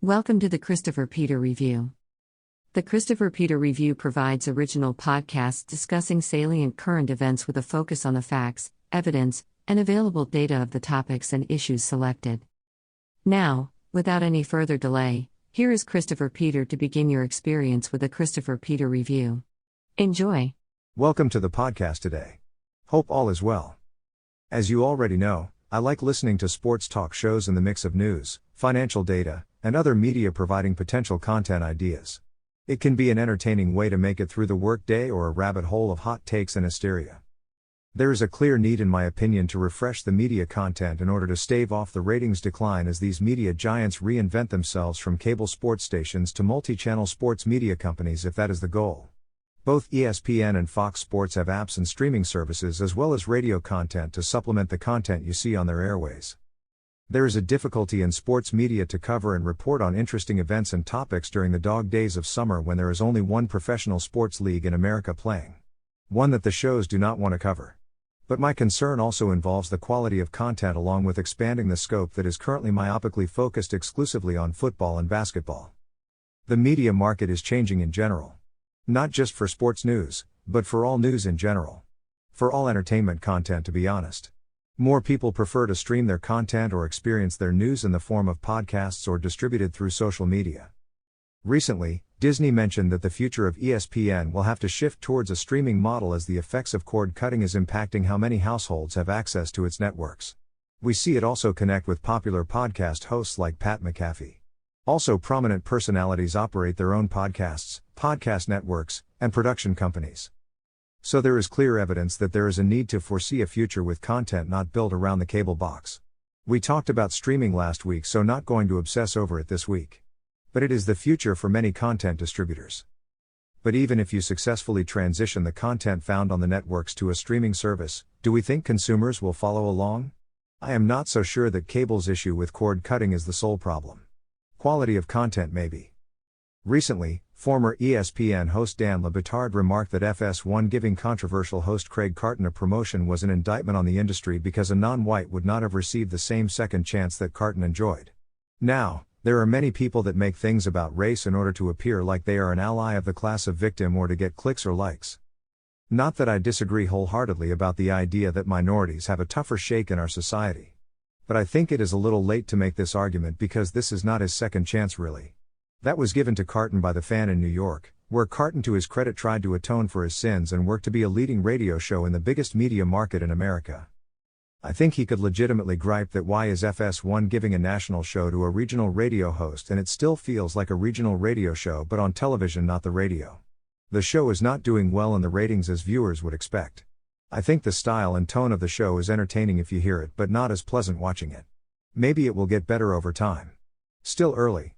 Welcome to the Christopher Peter Review. The Christopher Peter Review provides original podcasts discussing salient current events with a focus on the facts, evidence, and available data of the topics and issues selected. Now, without any further delay, here is Christopher Peter to begin your experience with the Christopher Peter Review. Enjoy. Welcome to the podcast today. Hope all is well. As you already know, I like listening to sports talk shows in the mix of news, financial data, and other media providing potential content ideas. It can be an entertaining way to make it through the workday or a rabbit hole of hot takes and hysteria. There is a clear need, in my opinion, to refresh the media content in order to stave off the ratings decline as these media giants reinvent themselves from cable sports stations to multi-channel sports media companies if that is the goal. Both ESPN and Fox Sports have apps and streaming services as well as radio content to supplement the content you see on their airways. There is a difficulty in sports media to cover and report on interesting events and topics during the dog days of summer when there is only one professional sports league in America playing. One that the shows do not want to cover. But my concern also involves the quality of content along with expanding the scope that is currently myopically focused exclusively on football and basketball. The media market is changing in general. Not just for sports news, but for all news in general. For all entertainment content, to be honest. More people prefer to stream their content or experience their news in the form of podcasts or distributed through social media. Recently, Disney mentioned that the future of ESPN will have to shift towards a streaming model as the effects of cord cutting is impacting how many households have access to its networks. We see it also connect with popular podcast hosts like Pat McAfee. Also, prominent personalities operate their own podcasts, podcast networks, and production companies. So there is clear evidence that there is a need to foresee a future with content not built around the cable box. We talked about streaming last week, so not going to obsess over it this week. But it is the future for many content distributors. But even if you successfully transition the content found on the networks to a streaming service, do we think consumers will follow along? I am not so sure that cable's issue with cord cutting is the sole problem. Quality of content maybe. Recently, former ESPN host Dan Le Batard remarked that FS1 giving controversial host Craig Carton a promotion was an indictment on the industry because a non-white would not have received the same second chance that Carton enjoyed. Now, there are many people that make things about race in order to appear like they are an ally of the class of victim or to get clicks or likes. Not that I disagree wholeheartedly about the idea that minorities have a tougher shake in our society. But I think it is a little late to make this argument because this is not his second chance really. That was given to Carton by the Fan in New York, where Carton to his credit tried to atone for his sins and work to be a leading radio show in the biggest media market in America. I think he could legitimately gripe that why is FS1 giving a national show to a regional radio host and it still feels like a regional radio show but on television, not the radio. The show is not doing well in the ratings as viewers would expect. I think the style and tone of the show is entertaining if you hear it but not as pleasant watching it. Maybe it will get better over time. Still early.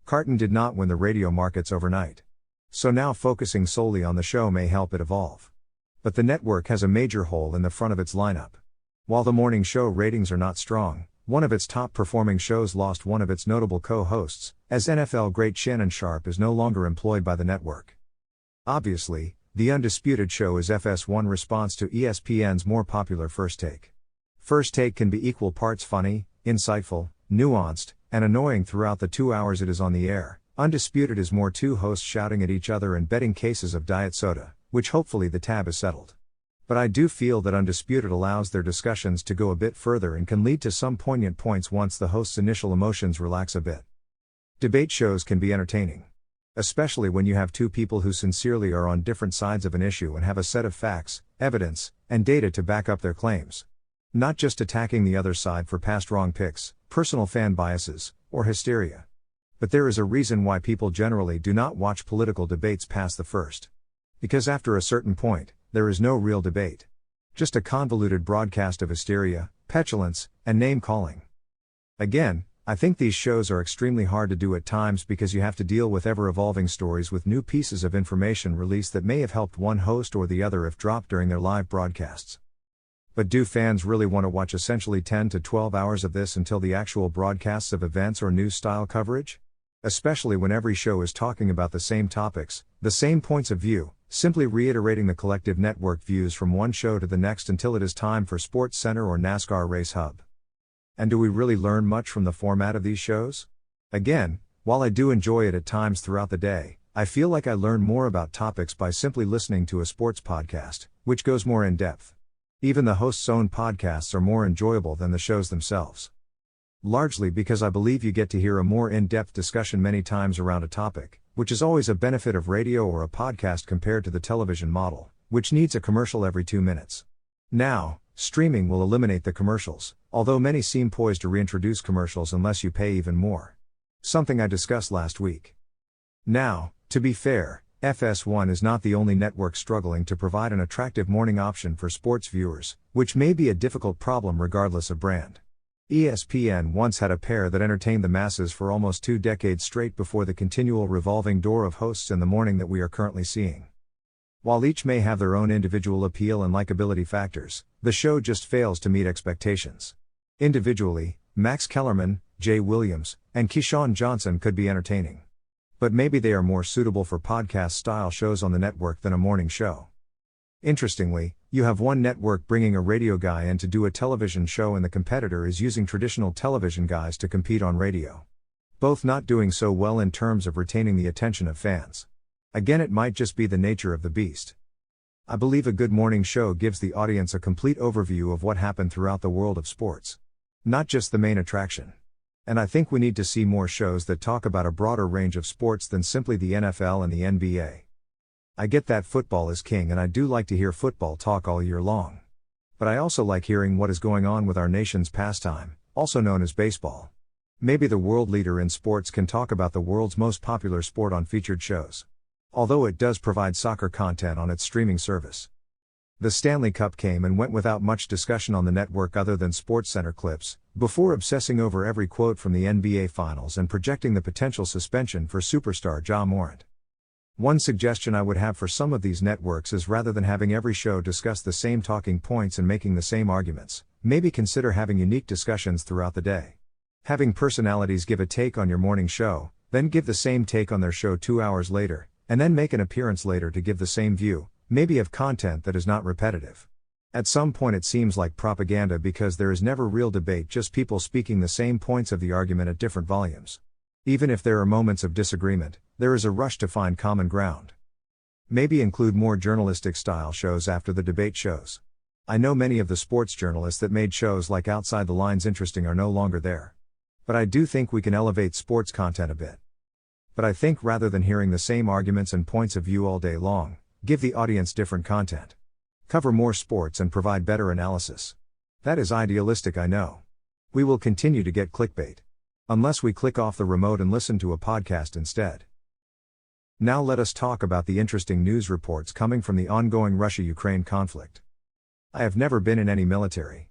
Carton did not win the radio markets overnight. So now focusing solely on the show may help it evolve. But the network has a major hole in the front of its lineup. While the morning show ratings are not strong, one of its top performing shows lost one of its notable co-hosts, as NFL great Shannon Sharpe is no longer employed by the network. Obviously, the Undisputed Show is FS1 response to ESPN's more popular First Take. First Take can be equal parts funny, insightful, nuanced, and annoying throughout the 2 hours it is on the air. Undisputed is more two hosts shouting at each other and betting cases of diet soda, which hopefully the tab is settled. But I do feel that Undisputed allows their discussions to go a bit further and can lead to some poignant points once the host's initial emotions relax a bit. Debate shows can be entertaining. Especially when you have two people who sincerely are on different sides of an issue and have a set of facts, evidence, and data to back up their claims. Not just attacking the other side for past wrong picks, personal fan biases, or hysteria. But there is a reason why people generally do not watch political debates past the first. Because after a certain point, there is no real debate. Just a convoluted broadcast of hysteria, petulance, and name-calling. Again, I think these shows are extremely hard to do at times because you have to deal with ever-evolving stories with new pieces of information released that may have helped one host or the other if dropped during their live broadcasts. But do fans really want to watch essentially 10 to 12 hours of this until the actual broadcasts of events or news-style coverage? Especially when every show is talking about the same topics, the same points of view, simply reiterating the collective network views from one show to the next until it is time for Sports Center or NASCAR Race Hub. And do we really learn much from the format of these shows? Again, While I do enjoy it at times throughout the day, I feel like I learn more about topics by simply listening to a sports podcast, which goes more in depth. Even the host's own podcasts are more enjoyable than the shows themselves. Largely because I believe you get to hear a more in-depth discussion many times around a topic, which is always a benefit of radio or a podcast compared to the television model, which needs a commercial every 2 minutes. Now, streaming will eliminate the commercials, although many seem poised to reintroduce commercials unless you pay even more. Something I discussed last week. Now, to be fair, FS1 is not the only network struggling to provide an attractive morning option for sports viewers, which may be a difficult problem regardless of brand. ESPN once had a pair that entertained the masses for almost 2 decades straight before the continual revolving door of hosts in the morning that we are currently seeing. While each may have their own individual appeal and likability factors, the show just fails to meet expectations. Individually, Max Kellerman, Jay Williams, and Keyshawn Johnson could be entertaining. But maybe they are more suitable for podcast-style shows on the network than a morning show. Interestingly, you have one network bringing a radio guy in to do a television show and the competitor is using traditional television guys to compete on radio. Both not doing so well in terms of retaining the attention of fans. Again, it might just be the nature of the beast. I believe a good morning show gives the audience a complete overview of what happened throughout the world of sports. Not just the main attraction. And I think we need to see more shows that talk about a broader range of sports than simply the NFL and the NBA. I get that football is king and I do like to hear football talk all year long. But I also like hearing what is going on with our nation's pastime, also known as baseball. Maybe the world leader in sports can talk about the world's most popular sport on featured shows. Although it does provide soccer content on its streaming service. The Stanley Cup came and went without much discussion on the network other than SportsCenter clips, before obsessing over every quote from the NBA Finals and projecting the potential suspension for superstar Ja Morant. One suggestion I would have for some of these networks is rather than having every show discuss the same talking points and making the same arguments, maybe consider having unique discussions throughout the day. Having personalities give a take on your morning show, then give the same take on their show 2 hours later, and then make an appearance later to give the same view, maybe of content that is not repetitive. At some point it seems like propaganda because there is never real debate, just people speaking the same points of the argument at different volumes. Even if there are moments of disagreement, there is a rush to find common ground. Maybe include more journalistic style shows after the debate shows. I know many of the sports journalists that made shows like Outside the Lines interesting are no longer there. But I do think we can elevate sports content a bit. But I think rather than hearing the same arguments and points of view all day long, give the audience different content. Cover more sports and provide better analysis. That is idealistic, I know. We will continue to get clickbait. Unless we click off the remote and listen to a podcast instead. Now let us talk about the interesting news reports coming from the ongoing Russia-Ukraine conflict. I have never been in any military.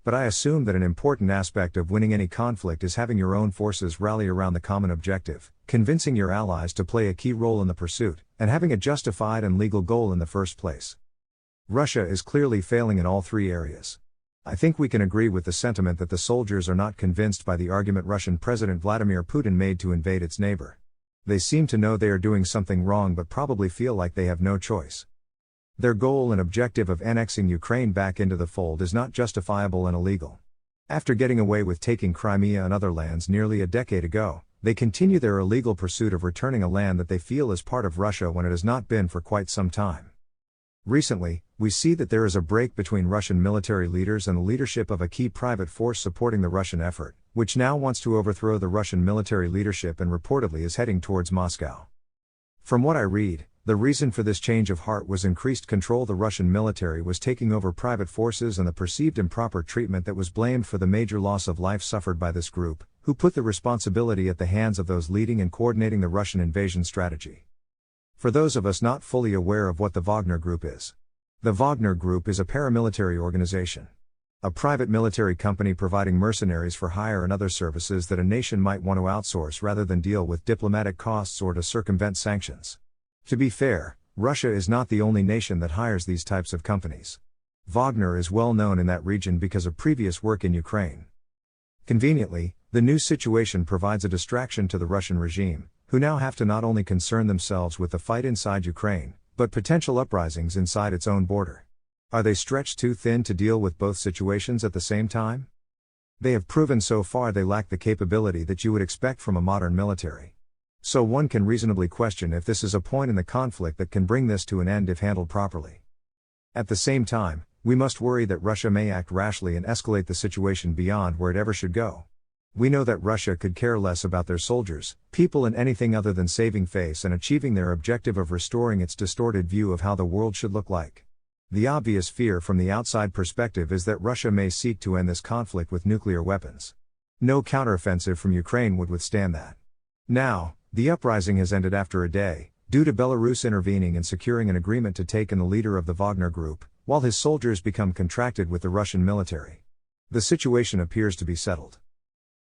But I assume that an important aspect of winning any conflict is having your own forces rally around the common objective, convincing your allies to play a key role in the pursuit, and having a justified and legal goal in the first place. Russia is clearly failing in all 3 areas. I think we can agree with the sentiment that the soldiers are not convinced by the argument Russian President Vladimir Putin made to invade its neighbor. They seem to know they are doing something wrong but probably feel like they have no choice. Their goal and objective of annexing Ukraine back into the fold is not justifiable and illegal. After getting away with taking Crimea and other lands nearly a decade ago, they continue their illegal pursuit of returning a land that they feel is part of Russia when it has not been for quite some time. Recently, we see that there is a break between Russian military leaders and the leadership of a key private force supporting the Russian effort, which now wants to overthrow the Russian military leadership and reportedly is heading towards Moscow. From what I read, the reason for this change of heart was increased control the Russian military was taking over private forces and the perceived improper treatment that was blamed for the major loss of life suffered by this group, who put the responsibility at the hands of those leading and coordinating the Russian invasion strategy. For those of us not fully aware of what the Wagner Group is. The Wagner Group is a paramilitary organization. A private military company providing mercenaries for hire and other services that a nation might want to outsource rather than deal with diplomatic costs or to circumvent sanctions. To be fair, Russia is not the only nation that hires these types of companies. Wagner is well known in that region because of previous work in Ukraine. Conveniently, the new situation provides a distraction to the Russian regime, who now have to not only concern themselves with the fight inside Ukraine, but potential uprisings inside its own border. Are they stretched too thin to deal with both situations at the same time? They have proven so far they lack the capability that you would expect from a modern military. So one can reasonably question if this is a point in the conflict that can bring this to an end if handled properly. At the same time, we must worry that Russia may act rashly and escalate the situation beyond where it ever should go. We know that Russia could care less about their soldiers, people and anything other than saving face and achieving their objective of restoring its distorted view of how the world should look like. The obvious fear from the outside perspective is that Russia may seek to end this conflict with nuclear weapons. No counteroffensive from Ukraine would withstand that. Now, the uprising has ended after a day, due to Belarus intervening and securing an agreement to take in the leader of the Wagner Group, while his soldiers become contracted with the Russian military. The situation appears to be settled.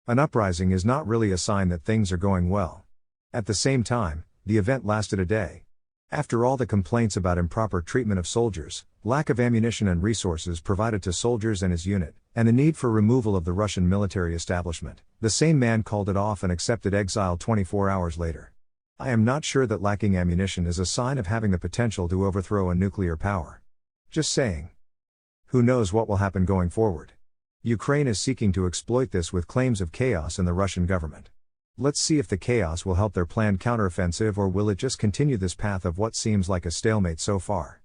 An uprising is not really a sign that things are going well. At the same time, the event lasted a day. After all the complaints about improper treatment of soldiers, lack of ammunition and resources provided to soldiers and his unit, and the need for removal of the Russian military establishment, the same man called it off and accepted exile 24 hours later. I am not sure that lacking ammunition is a sign of having the potential to overthrow a nuclear power. Just saying. Who knows what will happen going forward? Ukraine is seeking to exploit this with claims of chaos in the Russian government. Let's see if the chaos will help their planned counteroffensive or will it just continue this path of what seems like a stalemate so far.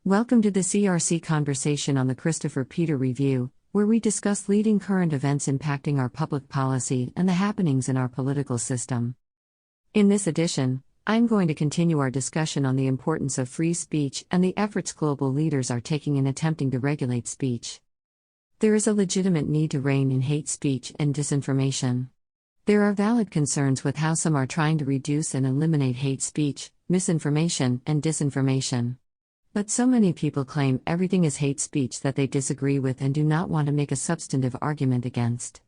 Welcome to the CRC Conversation on the Christopher Peter Review, where we discuss leading current events impacting our public policy and the happenings in our political system. In this edition, I'm going to continue our discussion on the importance of free speech and the efforts global leaders are taking in attempting to regulate speech. There is a legitimate need to rein in hate speech and disinformation. There are valid concerns with how some are trying to reduce and eliminate hate speech, misinformation, and disinformation. But so many people claim everything is hate speech that they disagree with and do not want to make a substantive argument against.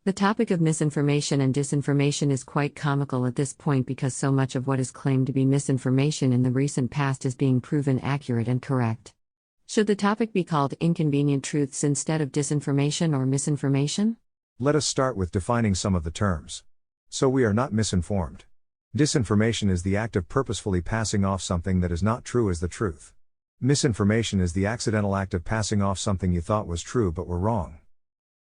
The topic of misinformation and disinformation is quite comical at this point because so much of what is claimed to be misinformation in the recent past is being proven accurate and correct. Should the topic be called inconvenient truths instead of disinformation or misinformation? Let us start with defining some of the terms. So we are not misinformed. Disinformation is the act of purposefully passing off something that is not true as the truth. Misinformation is the accidental act of passing off something you thought was true but were wrong.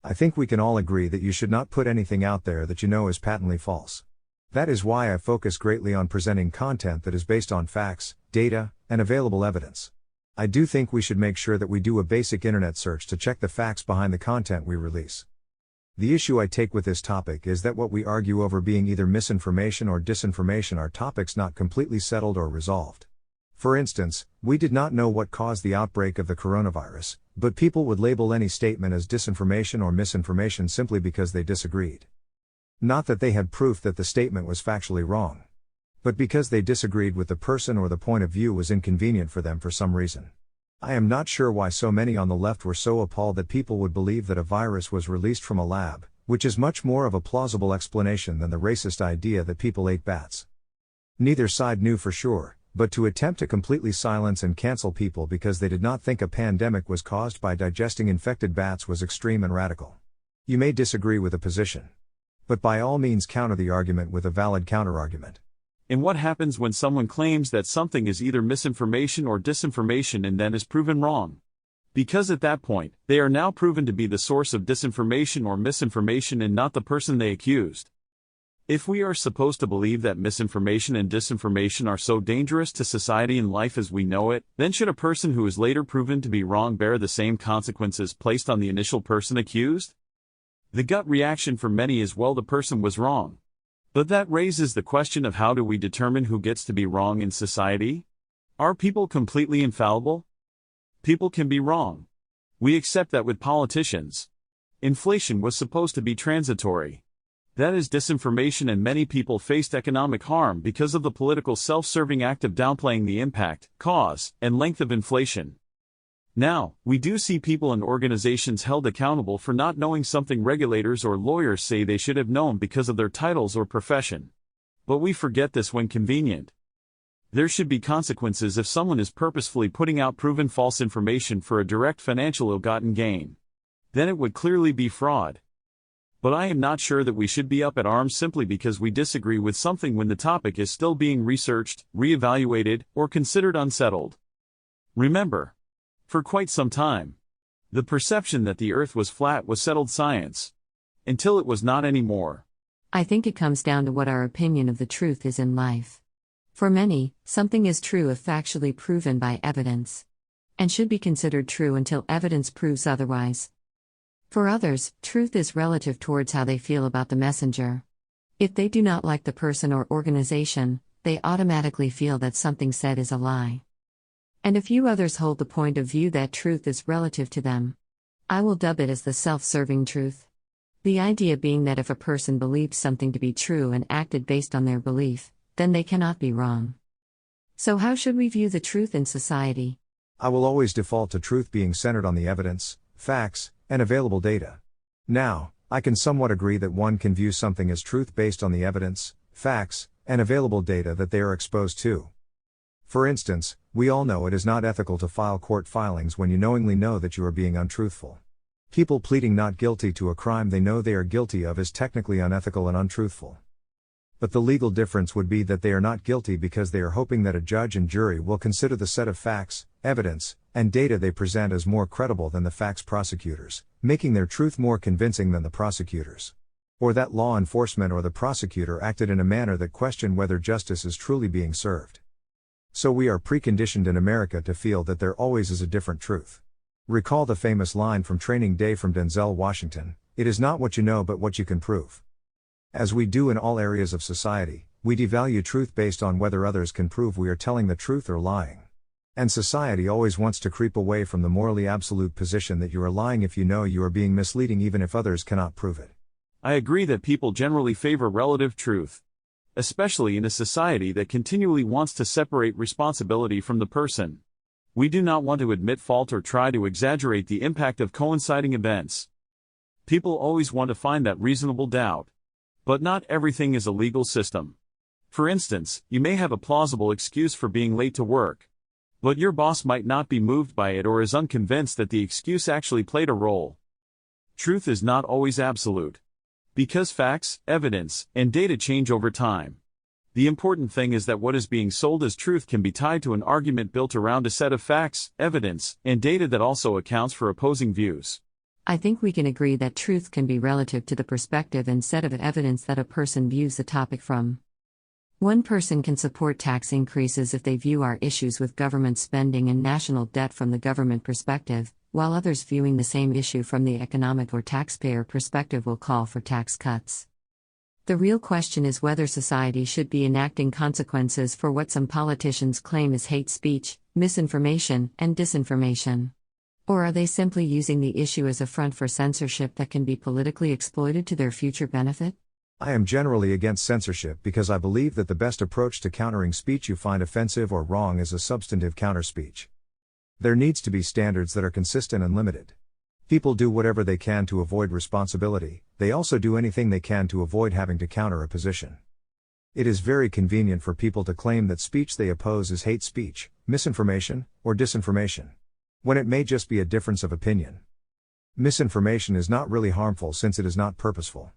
I think we can all agree that you should not put anything out there that you know is patently false. That is why I focus greatly on presenting content that is based on facts, data, and available evidence. I do think we should make sure that we do a basic internet search to check the facts behind the content we release. The issue I take with this topic is that what we argue over being either misinformation or disinformation are topics not completely settled or resolved. For instance, we did not know what caused the outbreak of the coronavirus, but people would label any statement as disinformation or misinformation simply because they disagreed. Not that they had proof that the statement was factually wrong, but because they disagreed with the person or the point of view was inconvenient for them for some reason. I am not sure why so many on the left were so appalled that people would believe that a virus was released from a lab, which is much more of a plausible explanation than the racist idea that people ate bats. Neither side knew for sure, but to attempt to completely silence and cancel people because they did not think a pandemic was caused by digesting infected bats was extreme and radical. You may disagree with a position, but by all means counter the argument with a valid counterargument. And what happens when someone claims that something is either misinformation or disinformation and then is proven wrong? Because at that point, they are now proven to be the source of disinformation or misinformation and not the person they accused. If we are supposed to believe that misinformation and disinformation are so dangerous to society and life as we know it, then should a person who is later proven to be wrong bear the same consequences placed on the initial person accused? The gut reaction for many is, well, the person was wrong. But that raises the question of how do we determine who gets to be wrong in society? Are people completely infallible? People can be wrong. We accept that with politicians. Inflation was supposed to be transitory. That is disinformation, and many people faced economic harm because of the political self-serving act of downplaying the impact, cause, and length of inflation. Now, we do see people and organizations held accountable for not knowing something regulators or lawyers say they should have known because of their titles or profession. But we forget this when convenient. There should be consequences if someone is purposefully putting out proven false information for a direct financial ill-gotten gain. Then it would clearly be fraud. But I am not sure that we should be up at arms simply because we disagree with something when the topic is still being researched, re-evaluated, or considered unsettled. Remember, for quite some time, the perception that the Earth was flat was settled science. Until it was not anymore. I think it comes down to what our opinion of the truth is in life. For many, something is true if factually proven by evidence, and should be considered true until evidence proves otherwise. For others, truth is relative towards how they feel about the messenger. If they do not like the person or organization, they automatically feel that something said is a lie. And a few others hold the point of view that truth is relative to them. I will dub it as the self-serving truth. The idea being that if a person believes something to be true and acted based on their belief, then they cannot be wrong. So how should we view the truth in society? I will always default to truth being centered on the evidence, facts, and available data. Now, I can somewhat agree that one can view something as truth based on the evidence, facts, and available data that they are exposed to. For instance, we all know it is not ethical to file court filings when you knowingly know that you are being untruthful. People pleading not guilty to a crime they know they are guilty of is technically unethical and untruthful. But the legal difference would be that they are not guilty because they are hoping that a judge and jury will consider the set of facts, evidence, and data they present as more credible than the facts prosecutors, making their truth more convincing than the prosecutors. Or that law enforcement or the prosecutor acted in a manner that questioned whether justice is truly being served. So we are preconditioned in America to feel that there always is a different truth. Recall the famous line from Training Day from Denzel Washington, "It is not what you know but what you can prove." As we do in all areas of society, we devalue truth based on whether others can prove we are telling the truth or lying. And society always wants to creep away from the morally absolute position that you are lying if you know you are being misleading even if others cannot prove it. I agree that people generally favor relative truth, especially in a society that continually wants to separate responsibility from the person. We do not want to admit fault or try to exaggerate the impact of coinciding events. People always want to find that reasonable doubt. But not everything is a legal system. For instance, you may have a plausible excuse for being late to work, but your boss might not be moved by it or is unconvinced that the excuse actually played a role. Truth is not always absolute, because facts, evidence, and data change over time. The important thing is that what is being sold as truth can be tied to an argument built around a set of facts, evidence, and data that also accounts for opposing views. I think we can agree that truth can be relative to the perspective and set of evidence that a person views the topic from. One person can support tax increases if they view our issues with government spending and national debt from the government perspective, while others viewing the same issue from the economic or taxpayer perspective will call for tax cuts. The real question is whether society should be enacting consequences for what some politicians claim is hate speech, misinformation, and disinformation. Or are they simply using the issue as a front for censorship that can be politically exploited to their future benefit? I am generally against censorship because I believe that the best approach to countering speech you find offensive or wrong is a substantive counter-speech. There needs to be standards that are consistent and limited. People do whatever they can to avoid responsibility, they also do anything they can to avoid having to counter a position. It is very convenient for people to claim that speech they oppose is hate speech, misinformation, or disinformation, when it may just be a difference of opinion. Misinformation is not really harmful since it is not purposeful.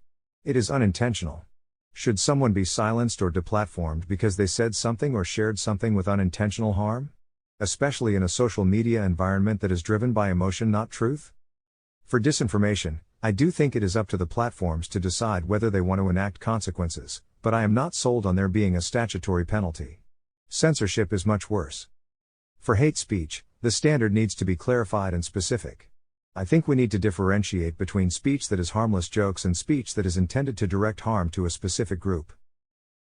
It is unintentional. Should someone be silenced or deplatformed because they said something or shared something with unintentional harm? Especially in a social media environment that is driven by emotion, not truth? For disinformation, I do think it is up to the platforms to decide whether they want to enact consequences, but I am not sold on there being a statutory penalty. Censorship is much worse. For hate speech, the standard needs to be clarified and specific. I think we need to differentiate between speech that is harmless jokes and speech that is intended to direct harm to a specific group.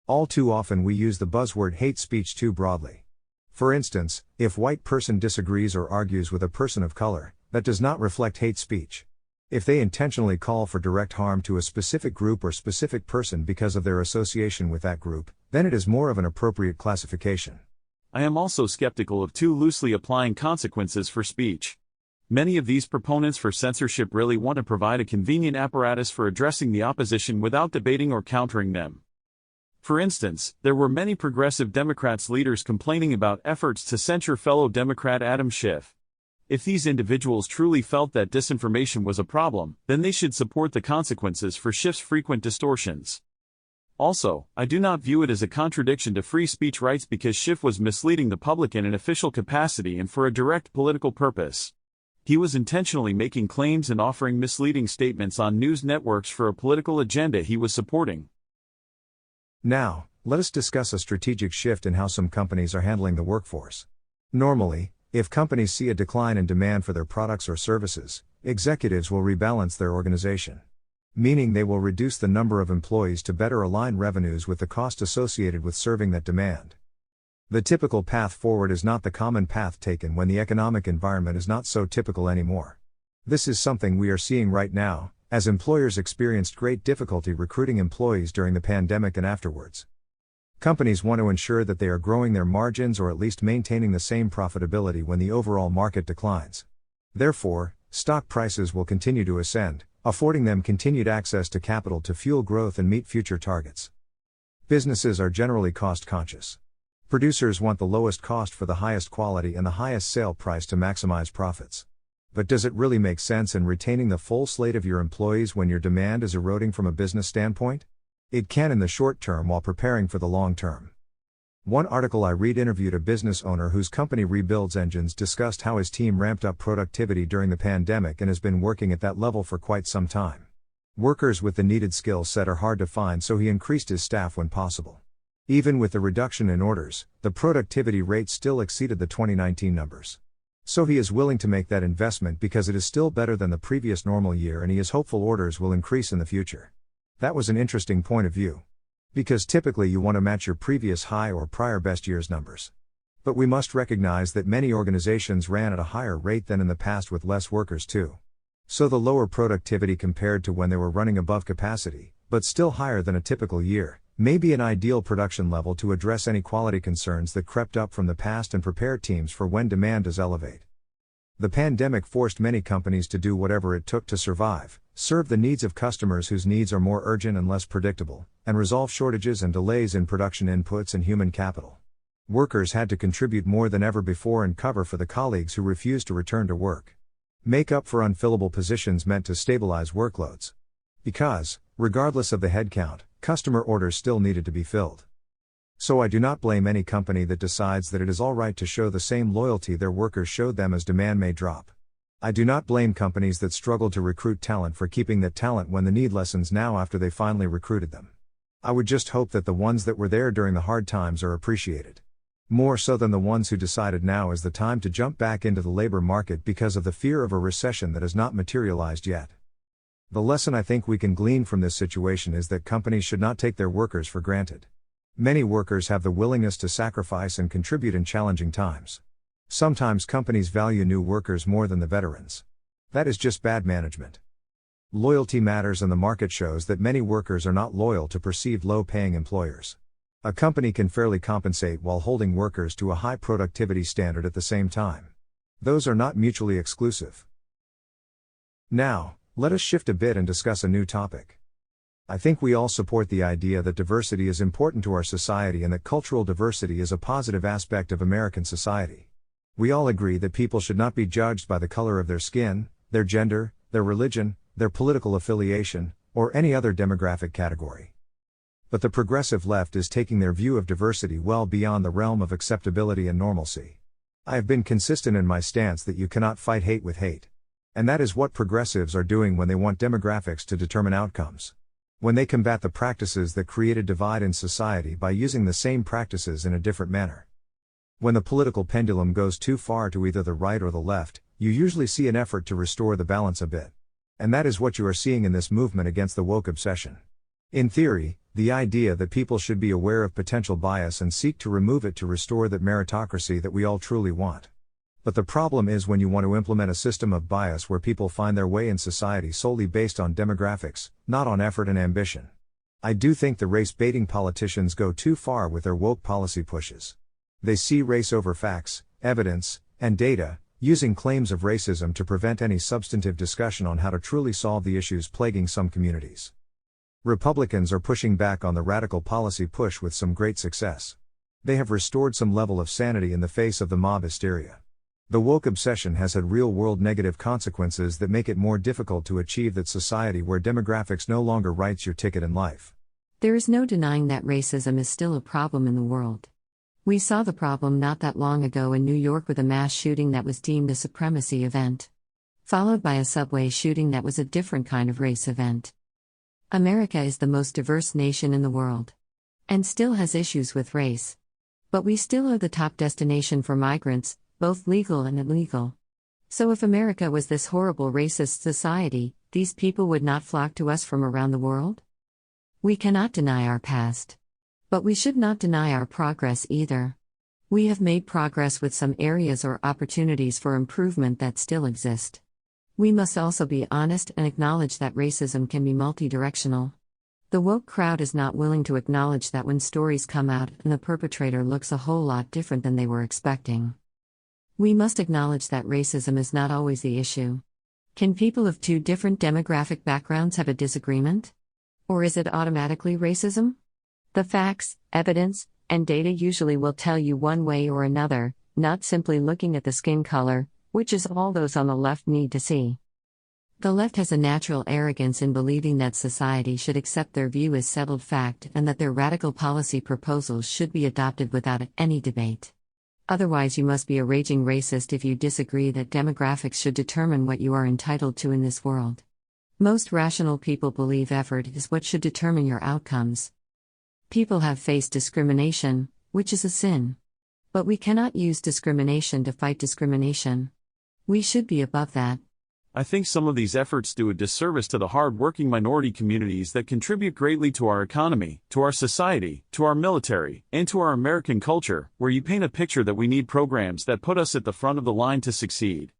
All too often we use the buzzword hate speech too broadly. For instance, if white person disagrees or argues with a person of color, that does not reflect hate speech. If they intentionally call for direct harm to a specific group or specific person because of their association with that group, then it is more of an appropriate classification. I am also skeptical of too loosely applying consequences for speech. Many of these proponents for censorship really want to provide a convenient apparatus for addressing the opposition without debating or countering them. For instance, there were many progressive Democrats leaders complaining about efforts to censure fellow Democrat Adam Schiff. If these individuals truly felt that disinformation was a problem, then they should support the consequences for Schiff's frequent distortions. Also, I do not view it as a contradiction to free speech rights because Schiff was misleading the public in an official capacity and for a direct political purpose. He was intentionally making claims and offering misleading statements on news networks for a political agenda he was supporting. Now, let us discuss a strategic shift in how some companies are handling the workforce. Normally, if companies see a decline in demand for their products or services, executives will rebalance their organization. Meaning they will reduce the number of employees to better align revenues with the cost associated with serving that demand. The typical path forward is not the common path taken when the economic environment is not so typical anymore. This is something we are seeing right now, as employers experienced great difficulty recruiting employees during the pandemic and afterwards. Companies want to ensure that they are growing their margins or at least maintaining the same profitability when the overall market declines. Therefore, stock prices will continue to ascend, affording them continued access to capital to fuel growth and meet future targets. Businesses are generally cost conscious. Producers want the lowest cost for the highest quality and the highest sale price to maximize profits. But does it really make sense in retaining the full slate of your employees when your demand is eroding from a business standpoint? It can in the short term while preparing for the long term. One article I read interviewed a business owner whose company rebuilds engines, discussed how his team ramped up productivity during the pandemic and has been working at that level for quite some time. Workers with the needed skill set are hard to find, so he increased his staff when possible. Even with the reduction in orders, the productivity rate still exceeded the 2019 numbers. So he is willing to make that investment because it is still better than the previous normal year, and he is hopeful orders will increase in the future. That was an interesting point of view. Because typically you want to match your previous high or prior best year's numbers. But we must recognize that many organizations ran at a higher rate than in the past with less workers too. So the lower productivity compared to when they were running above capacity, but still higher than a typical year, may be an ideal production level to address any quality concerns that crept up from the past and prepare teams for when demand does elevate. The pandemic forced many companies to do whatever it took to survive, serve the needs of customers whose needs are more urgent and less predictable, and resolve shortages and delays in production inputs and human capital. Workers had to contribute more than ever before and cover for the colleagues who refused to return to work. Make up for unfillable positions meant to stabilize workloads. Because, regardless of the headcount, customer orders still needed to be filled. So I do not blame any company that decides that it is all right to show the same loyalty their workers showed them as demand may drop. I do not blame companies that struggle to recruit talent for keeping that talent when the need lessens now after they finally recruited them. I would just hope that the ones that were there during the hard times are appreciated. More so than the ones who decided now is the time to jump back into the labor market because of the fear of a recession that has not materialized yet. The lesson I think we can glean from this situation is that companies should not take their workers for granted. Many workers have the willingness to sacrifice and contribute in challenging times. Sometimes companies value new workers more than the veterans. That is just bad management. Loyalty matters, and the market shows that many workers are not loyal to perceived low-paying employers. A company can fairly compensate while holding workers to a high productivity standard at the same time. Those are not mutually exclusive. Now, let us shift a bit and discuss a new topic. I think we all support the idea that diversity is important to our society and that cultural diversity is a positive aspect of American society. We all agree that people should not be judged by the color of their skin, their gender, their religion, their political affiliation, or any other demographic category. But the progressive left is taking their view of diversity well beyond the realm of acceptability and normalcy. I have been consistent in my stance that you cannot fight hate with hate. And that is what progressives are doing when they want demographics to determine outcomes. When they combat the practices that create a divide in society by using the same practices in a different manner. When the political pendulum goes too far to either the right or the left, you usually see an effort to restore the balance a bit. And that is what you are seeing in this movement against the woke obsession. In theory, the idea that people should be aware of potential bias and seek to remove it to restore that meritocracy that we all truly want. But the problem is when you want to implement a system of bias where people find their way in society solely based on demographics, not on effort and ambition. I do think the race-baiting politicians go too far with their woke policy pushes. They see race over facts, evidence, and data, using claims of racism to prevent any substantive discussion on how to truly solve the issues plaguing some communities. Republicans are pushing back on the radical policy push with some great success. They have restored some level of sanity in the face of the mob hysteria. The woke obsession has had real-world negative consequences that make it more difficult to achieve that society where demographics no longer writes your ticket in life. There is no denying that racism is still a problem in the world. We saw the problem not that long ago in New York with a mass shooting that was deemed a supremacy event, followed by a subway shooting that was a different kind of race event. America is the most diverse nation in the world. and still has issues with race. But we still are the top destination for migrants, both legal and illegal. So if America was this horrible racist society, these people would not flock to us from around the world? We cannot deny our past. But we should not deny our progress either. We have made progress with some areas or opportunities for improvement that still exist. We must also be honest and acknowledge that racism can be multidirectional. The woke crowd is not willing to acknowledge that when stories come out and the perpetrator looks a whole lot different than they were expecting. We must acknowledge that racism is not always the issue. Can people of two different demographic backgrounds have a disagreement? Or is it automatically racism? The facts, evidence, and data usually will tell you one way or another, not simply looking at the skin color, which is all those on the left need to see. The left has a natural arrogance in believing that society should accept their view as settled fact and that their radical policy proposals should be adopted without any debate. Otherwise, you must be a raging racist if you disagree that demographics should determine what you are entitled to in this world. Most rational people believe effort is what should determine your outcomes. People have faced discrimination, which is a sin. But we cannot use discrimination to fight discrimination. We should be above that. I think some of these efforts do a disservice to the hard-working minority communities that contribute greatly to our economy, to our society, to our military, and to our American culture, where you paint a picture that we need programs that put us at the front of the line to succeed.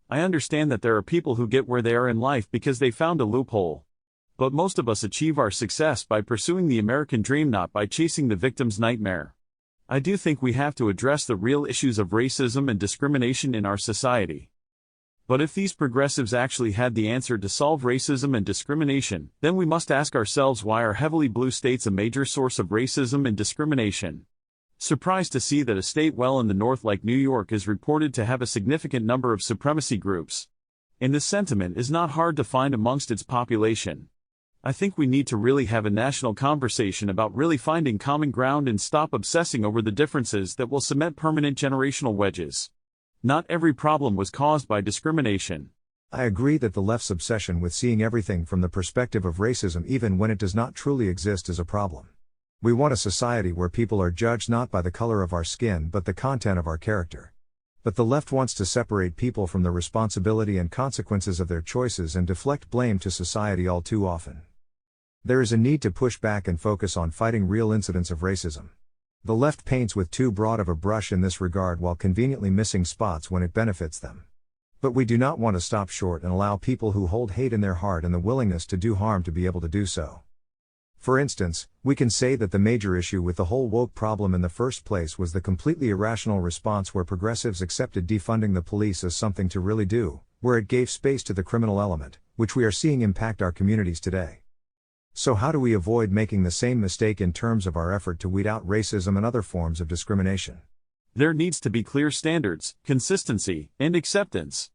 I understand that there are people who get where they are in life because they found a loophole. But most of us achieve our success by pursuing the American dream, not by chasing the victim's nightmare. I do think we have to address the real issues of racism and discrimination in our society. But if these progressives actually had the answer to solve racism and discrimination, then we must ask ourselves, why are heavily blue states a major source of racism and discrimination? Surprised to see that a state well in the north like New York is reported to have a significant number of supremacy groups. And this sentiment is not hard to find amongst its population. I think we need to really have a national conversation about really finding common ground and stop obsessing over the differences that will cement permanent generational wedges. Not every problem was caused by discrimination. I agree that the left's obsession with seeing everything from the perspective of racism, even when it does not truly exist, is a problem. We want a society where people are judged not by the color of our skin but the content of our character. But the left wants to separate people from the responsibility and consequences of their choices and deflect blame to society all too often. There is a need to push back and focus on fighting real incidents of racism. The left paints with too broad of a brush in this regard while conveniently missing spots when it benefits them. But we do not want to stop short and allow people who hold hate in their heart and the willingness to do harm to be able to do so. For instance, we can say that the major issue with the whole woke problem in the first place was the completely irrational response where progressives accepted defunding the police as something to really do, where it gave space to the criminal element, which we are seeing impact our communities today. So how do we avoid making the same mistake in terms of our effort to weed out racism and other forms of discrimination? There needs to be clear standards, consistency, and acceptance.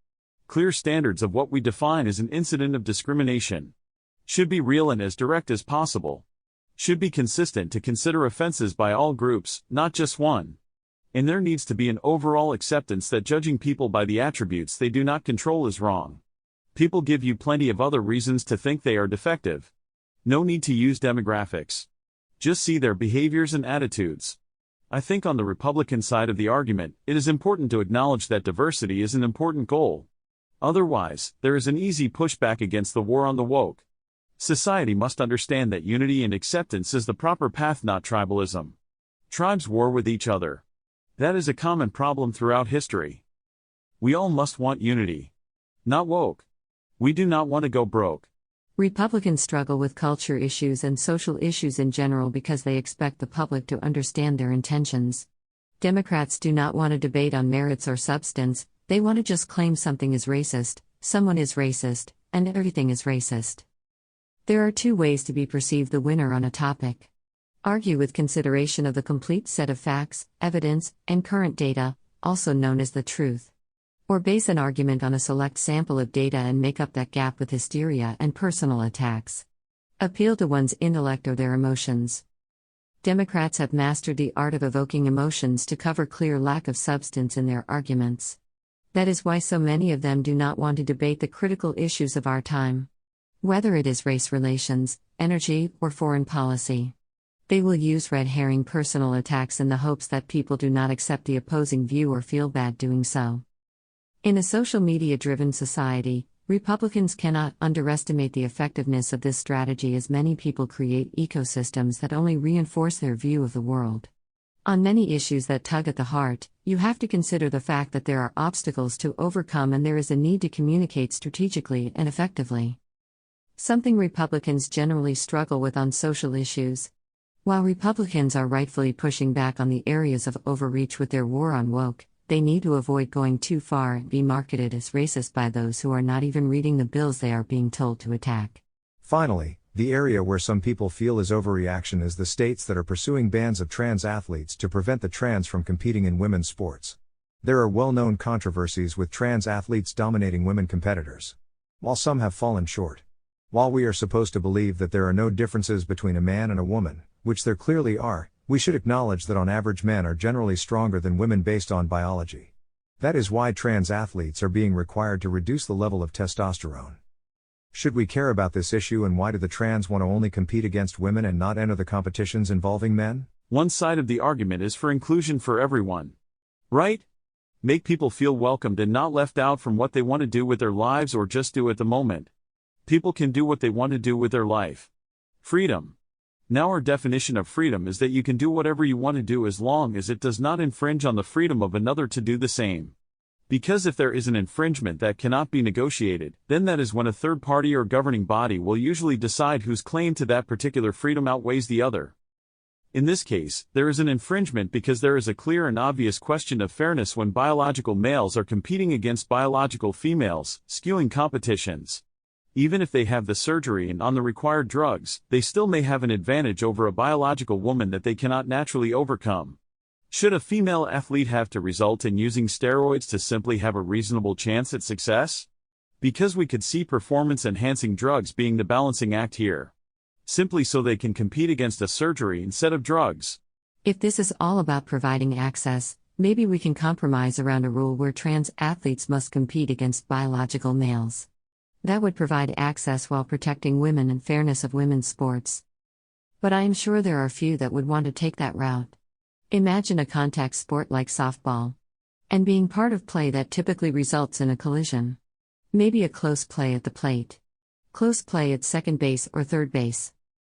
Clear standards of what we define as an incident of discrimination. Should be real and as direct as possible. Should be consistent to consider offenses by all groups, not just one. And there needs to be an overall acceptance that judging people by the attributes they do not control is wrong. People give you plenty of other reasons to think they are defective. No need to use demographics. Just see their behaviors and attitudes. I think on the Republican side of the argument, it is important to acknowledge that diversity is an important goal. Otherwise, there is an easy pushback against the war on the woke. Society must understand that unity and acceptance is the proper path, not tribalism. Tribes war with each other. That is a common problem throughout history. We all must want unity. Not woke. We do not want to go broke. Republicans struggle with culture issues and social issues in general because they expect the public to understand their intentions. Democrats do not want to debate on merits or substance, they want to just claim something is racist, someone is racist, and everything is racist. There are two ways to be perceived the winner on a topic. Argue with consideration of the complete set of facts, evidence, and current data, also known as the truth. Or base an argument on a select sample of data and make up that gap with hysteria and personal attacks. Appeal to one's intellect or their emotions. Democrats have mastered the art of evoking emotions to cover clear lack of substance in their arguments. That is why so many of them do not want to debate the critical issues of our time. Whether it is race relations, energy, or foreign policy. They will use red herring personal attacks in the hopes that people do not accept the opposing view or feel bad doing so. In a social media driven society, Republicans cannot underestimate the effectiveness of this strategy, as many people create ecosystems that only reinforce their view of the world. On many issues that tug at the heart, you have to consider the fact that there are obstacles to overcome and there is a need to communicate strategically and effectively. Something Republicans generally struggle with on social issues. While Republicans are rightfully pushing back on the areas of overreach with their war on woke, they need to avoid going too far and be marketed as racist by those who are not even reading the bills they are being told to attack. Finally, the area where some people feel is overreaction is the states that are pursuing bans of trans athletes to prevent the trans from competing in women's sports. There are well-known controversies with trans athletes dominating women competitors. While some have fallen short. While we are supposed to believe that there are no differences between a man and a woman, which there clearly are, we should acknowledge that on average men are generally stronger than women based on biology. That is why trans athletes are being required to reduce the level of testosterone. Should we care about this issue, and why do the trans want to only compete against women and not enter the competitions involving men? One side of the argument is for inclusion for everyone. Right? Make people feel welcomed and not left out from what they want to do with their lives or just do at the moment. People can do what they want to do with their life. Freedom. Now our definition of freedom is that you can do whatever you want to do as long as it does not infringe on the freedom of another to do the same. Because if there is an infringement that cannot be negotiated, then that is when a third party or governing body will usually decide whose claim to that particular freedom outweighs the other. In this case, there is an infringement because there is a clear and obvious question of fairness when biological males are competing against biological females, skewing competitions. Even if they have the surgery and on the required drugs, they still may have an advantage over a biological woman that they cannot naturally overcome. Should a female athlete have to result in using steroids to simply have a reasonable chance at success? Because we could see performance-enhancing drugs being the balancing act here. Simply so they can compete against a surgery instead of drugs. If this is all about providing access, maybe we can compromise around a rule where trans athletes must compete against biological males. That would provide access while protecting women and fairness of women's sports. But I am sure there are few that would want to take that route. Imagine a contact sport like softball. And being part of play that typically results in a collision. Maybe a close play at the plate. Close play at second base or third base.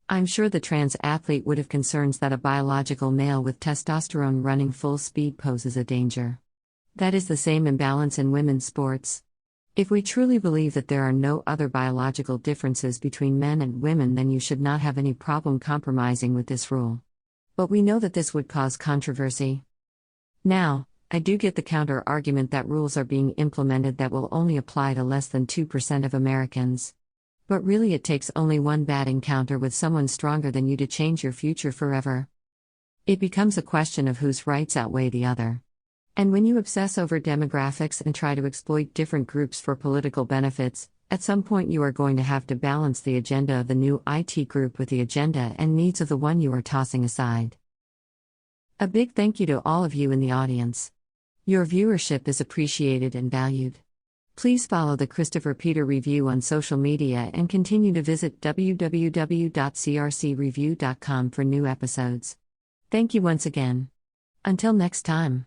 I'm sure the trans athlete would have concerns that a biological male with testosterone running full speed poses a danger. That is the same imbalance in women's sports. If we truly believe that there are no other biological differences between men and women, then you should not have any problem compromising with this rule. But we know that this would cause controversy. Now, I do get the counter-argument that rules are being implemented that will only apply to less than 2% of Americans. But really it takes only one bad encounter with someone stronger than you to change your future forever. It becomes a question of whose rights outweigh the other. And when you obsess over demographics and try to exploit different groups for political benefits, at some point you are going to have to balance the agenda of the new IT group with the agenda and needs of the one you are tossing aside. A big thank you to all of you in the audience. Your viewership is appreciated and valued. Please follow the Christopher Peter Review on social media and continue to visit www.crcreview.com for new episodes. Thank you once again. Until next time.